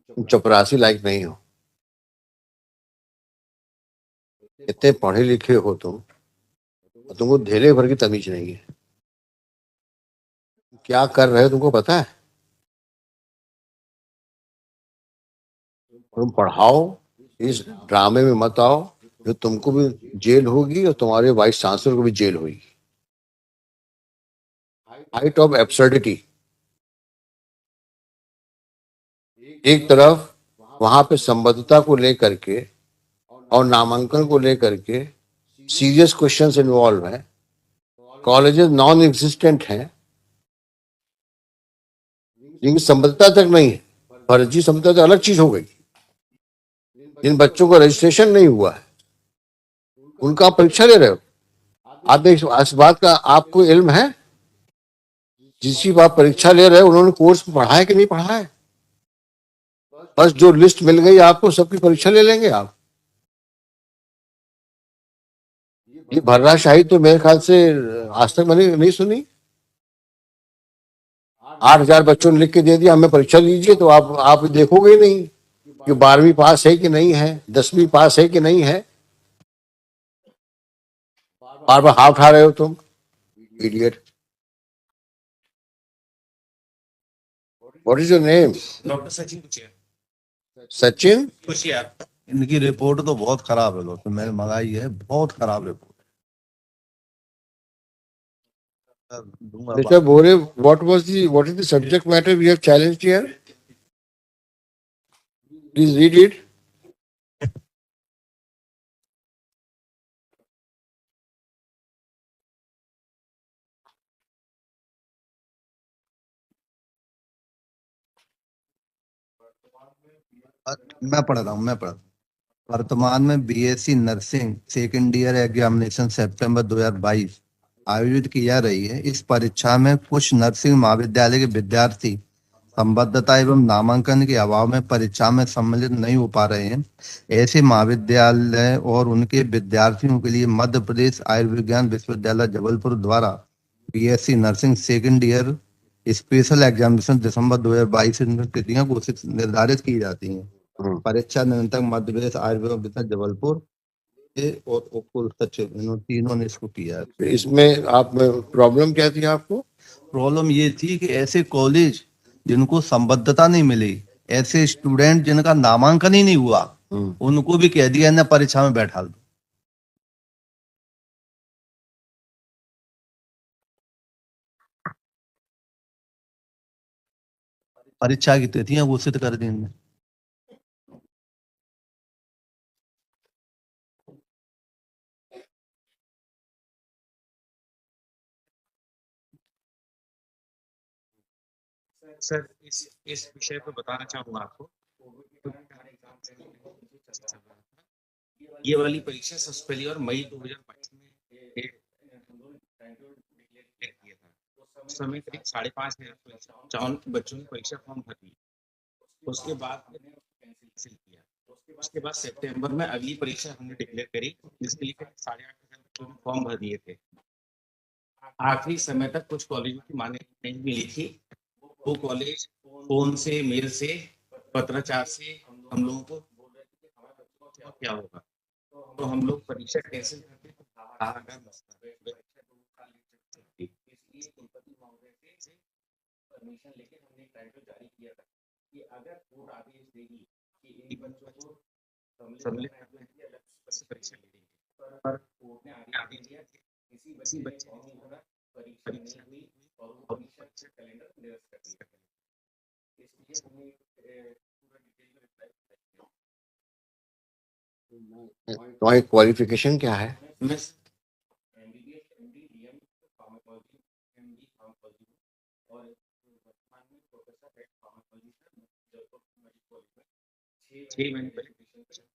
तुम चपरासी लायक नहीं हो। इतने पढ़े लिखे हो तुम, और तुमको धेले भर की तमीज नहीं है। क्या कर रहे हो तुमको पता है? तुम पढ़ाओ, इस ड्रामे में मत आओ, जो तुमको भी जेल होगी और तुम्हारे वाइस चांसलर को भी जेल होगी। Height of absurdity. एक तरफ वहां पे संबद्धता को लेकर के और नामांकन को लेकर के सीरियस क्वेश्चंस इन्वॉल्व हैं, कॉलेजेस नॉन एग्जिस्टेंट हैं, जिनकी संबद्धता तक नहीं है। फर्जी संबद्धता तो अलग चीज हो गई। जिन बच्चों का रजिस्ट्रेशन नहीं हुआ है उनका आप परीक्षा ले रहे हो। आप इस बात का आपको इल्म है? जिसकी आप परीक्षा ले रहे हो उन्होंने कोर्स पढ़ा है कि नहीं पढ़ा है? बस जो लिस्ट मिल गई आपको सबकी परीक्षा ले लेंगे आप। ये भर्राशाही तो मेरे ख्याल से आज तक मैंने नहीं सुनी। 8,000 बच्चों ने लिख के दे दिया हमें परीक्षा लीजिए, तो आप देखोगे नहीं कि 12वीं पास है कि नहीं है, 10वीं पास है कि नहीं है। बार बार हाथ उठा रहे हो तुम, idiot. What is your name? Doctor Sachin Kuchiya. Sachin Kuchiya. इनकी रिपोर्ट तो बहुत खराब है, दोस्तों मैंने मंगाई है, बहुत खराब report. Mr. Bore, what is the subject matter we have challenged here? Please read it. मैं पढ़ रहा हूँ। वर्तमान में BSc nursing second year examination सितंबर 2022 आयोजित की जा रही है। इस परीक्षा में कुछ नर्सिंग महाविद्यालय के विद्यार्थी संबद्धता एवं नामांकन के अभाव में परीक्षा में सम्मिलित नहीं हो पा रहे हैं। ऐसे महाविद्यालय और उनके विद्यार्थियों के लिए मध्य प्रदेश आयुर्विज्ञान विश्वविद्यालय जबलपुर द्वारा BSc nursing second year special examination दिसंबर 2022 में तिथियां घोषित निर्धारित की जाती हैं। परीक्षा नियंत्रक मध्य प्रदेश आयुर्विज्ञान जबलपुर और कुल सचिव, इन तीनों ने इसको किया है। इसमें आप प्रॉब्लम क्या थी आपको? प्रॉब्लम ये थी कि ऐसे कॉलेज जिनको संबद्धता नहीं मिली, ऐसे स्टूडेंट जिनका नामांकन ही नहीं हुआ, उनको भी कह दिया ना परीक्षा में बैठा दो। परीक्षा की तिथियां घोषित कर दी इनने। सर इस विषय पर बताना चाहूंगा आपको। ये वाली परीक्षा सबसे पहली और मई 2022 में किया था। उस समय करीब 5,500 बच्चों ने परीक्षा फॉर्म भर दिया। उसके बाद कैंसिल किया। उसके बाद सितंबर में अगली परीक्षा हमने डिक्लेयर करी, जिसके लिए 8,500 बच्चों ने फॉर्म भर दिए थे। आखिरी समय तक कुछ कॉलेजों की मान्यता नहीं मिली थी। वो कॉलेज फोन से, मेल से, पत्राचार से हम लोगों को क्या होगा, तो हम लोग परीक्षा कैंसिल करते परमिशन लेके हमने एक टाइटल जारी किया था कि अगर कोर्ट आदेश देगी कि इन बच्चों को सम्मिलित करना है अलग से परीक्षा लेंगे, पर कोर्ट ने आदेश दिया कि किसी बच्चे ने परीक्षा नहीं हुई और वो परीक्षा कैलेंडर निरस्त कर दिया। इसलिए हमने पूरा डिटेल में रिप्लाई किया। तुम्हारी क्वालिफिकेशन क्या है? MBBS, MD, DM, pharmacology, MD pharmacology और वर्तमान में professor head pharmacology Jabalpur medical college में 6 महीने पहले यूनिवर्सिटी।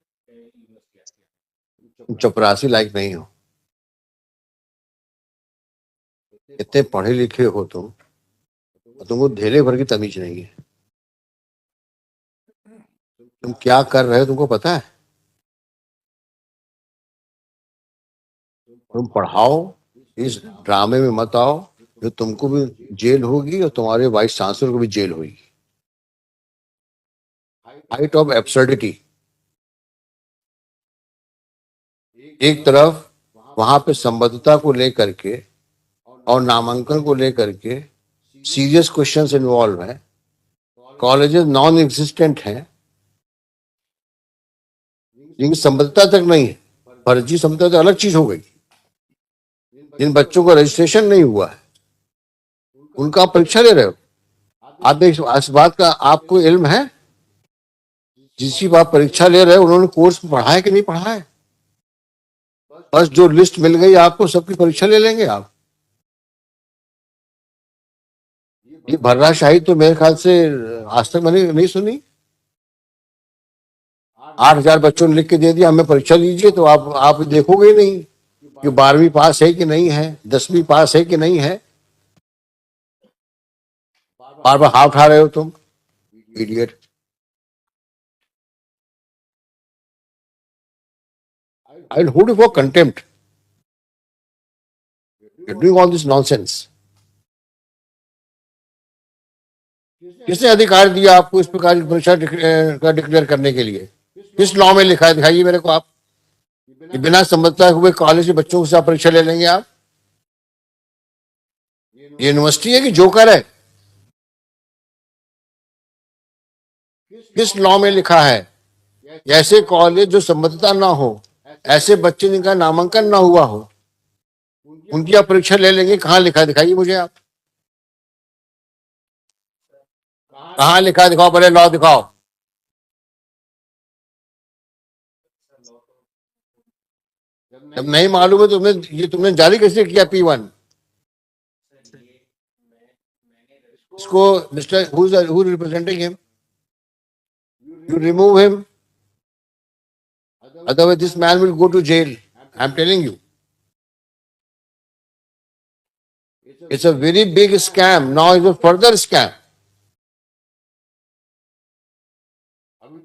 तुम चपरासी लायक नहीं हो। इतने पढ़े लिखे हो तुम, और तुमको धेले भर की तमीज नहीं है। तुम क्या कर रहे हो तुमको पता है? तुम पढ़ाओ, इस ड्रामे में मत आओ, जो तुमको भी जेल होगी और तुम्हारे वाइस चांसलर को भी जेल होगी। Height of absurdity. एक तरफ वहां पे संबद्धता को लेकर के और नामांकन को लेकर के सीरियस क्वेश्चंस इन्वॉल्व हैं, कॉलेजेस नॉन एग्जिस्टेंट हैं, जिनकी संबद्धता तक नहीं है, फर्जी संबद्धता तो अलग चीज हो गई। जिन बच्चों का रजिस्ट्रेशन नहीं हुआ है उनका आप परीक्षा ले रहे हो। आप इस बात का आपको इल्म है, जिसकी आप परीक्षा ले रहे हो उन्होंने कोर्स पढ़ा है कि नहीं पढ़ा है? बस जो लिस्ट मिल गई आपको सबकी परीक्षा ले लेंगे आप। ये भर्राशाही तो मेरे ख्याल से आज तक मैंने नहीं सुनी। 8,000 बच्चों ने लिख के दे दिया हमें परीक्षा लीजिए, तो आप देखोगे नहीं कि 12वीं पास है कि नहीं है, 10वीं पास है कि नहीं है। बार बार हाथ उठा रहे हो तुम, idiot. I will hold you for contempt. You're doing all this nonsense. किसने अधिकार दिया आपको इस प्रकार की परीक्षा का डिक्लेयर करने के लिए? किस लॉ में लिखा है? दिखाइए मेरे को आप कि बिना संबद्धता हुए कॉलेज के बच्चों से आप परीक्षा ले लेंगे आप? ये यूनिवर्सिटी है कि जोकर है? किस लॉ में लिखा है ऐसे कॉलेज जो संबद्धता ना हो, ऐसे बच्चे जिनका नामांकन ना हुआ हो, उनकी आप परीक्षा ले लेंगे? कहाँ लिखा है? दिखाइए मुझे आप, कहाँ लिखा है? दिखाओ, पहले लॉ दिखाओ। जब नहीं मालूम है तो तुमने जारी कैसे किया P1? इसको mister who representing him, you remove him, otherwise this man will go to jail. I'm telling you, it's a very big scam. Now it's a further scam.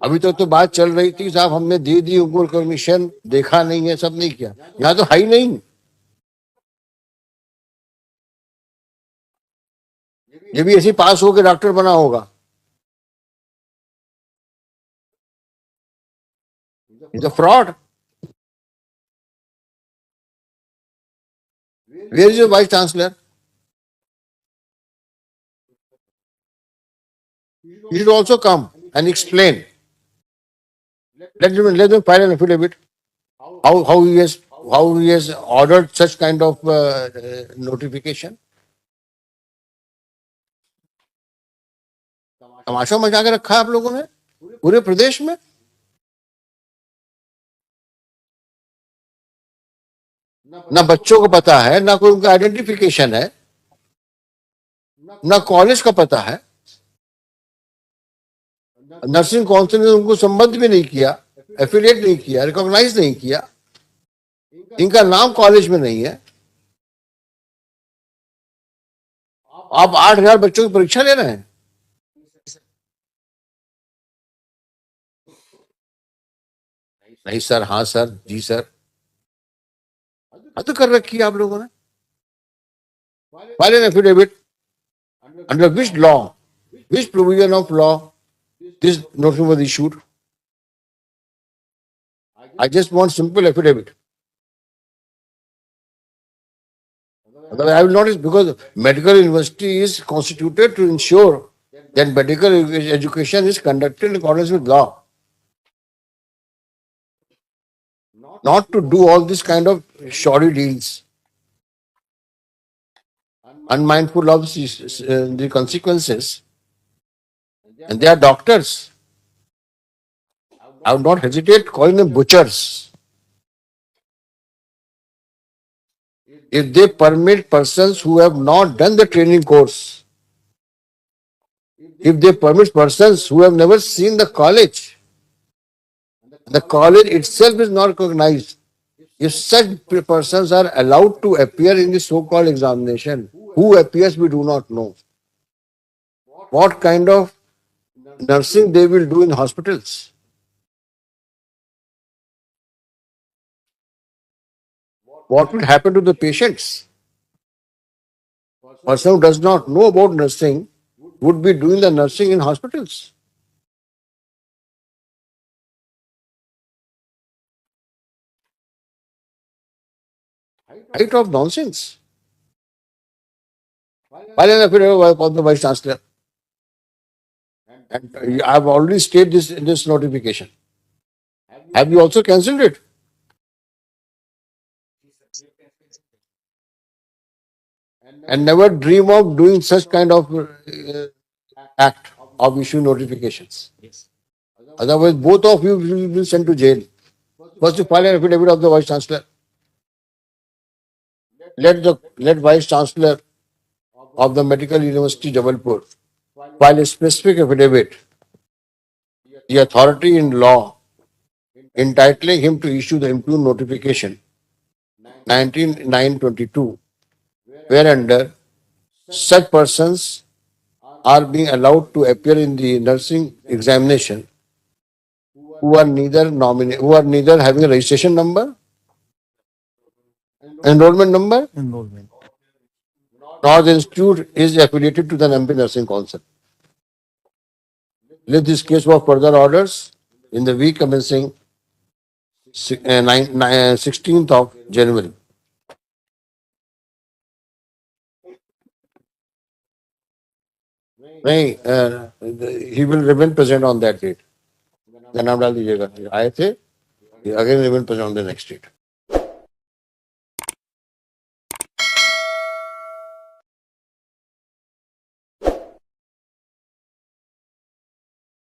अभी तो बात चल रही थी साहब हमने दे दी उनको कमीशन, देखा नहीं है, सब नहीं किया। यहाँ तो है ही नहीं। ये भी ऐसे पास होकर डॉक्टर बना होगा। It's a fraud. Where is your vice chancellor? He should also come and explain. Let them file an affidavit. How he has ordered such kind of notification. तमाशा मचा के रखा है आप लोगों ने पूरे प्रदेश में। ना बच्चों को पता है, ना कोई उनका आइडेंटिफिकेशन है, ना कॉलेज का पता है। नर्सिंग काउंसिल ने उनको संबद्ध भी नहीं किया, एफिलिएट नहीं किया, रिकॉग्नाइज नहीं किया, इनका नाम कॉलेज में नहीं है। आप 8,000 बच्चों की परीक्षा ले रहे हैं। नहीं सर, हाँ सर, जी सर, हद कर रखी है आप लोगों ने। File an affidavit under which law, which provision of law this notice was issued? I just want simple affidavit. Otherwise, I will not, because medical university is constituted to ensure that medical education is conducted in accordance with law. Not to do all this kind of shoddy deals, unmindful of the consequences. And they are doctors. I would not hesitate calling them butchers. If they permit persons who have not done the training course, if they permit persons who have never seen the college itself is not recognized, if such persons are allowed to appear in the so-called examination, who appears we do not know. What kind of nursing they will do in hospitals? What will happen to the patients? Person who does not know about nursing would be doing the nursing in hospitals. Height of nonsense. File an affidavit of the Vice Chancellor. And I have already stated this in this notification. Have you also cancelled it? And never dream of doing such kind of act of issuing notifications. Yes. Otherwise, both of you will be sent to jail. First, you file an affidavit of the Vice Chancellor. Let Vice Chancellor of the Medical University Jabalpur file a specific affidavit, the authority in law entitling him to issue the impugned notification 19/9/22, whereunder such persons are being allowed to appear in the nursing examination who are neither having a registration number, enrollment number, enrollment. nor the institute is affiliated to the MP Nursing Council. Let this case for further orders in the week commencing 16th of January. नहीं, he will remain present on that date. नाम डाल दीजिएगा, आए थे, again remain present on the next date.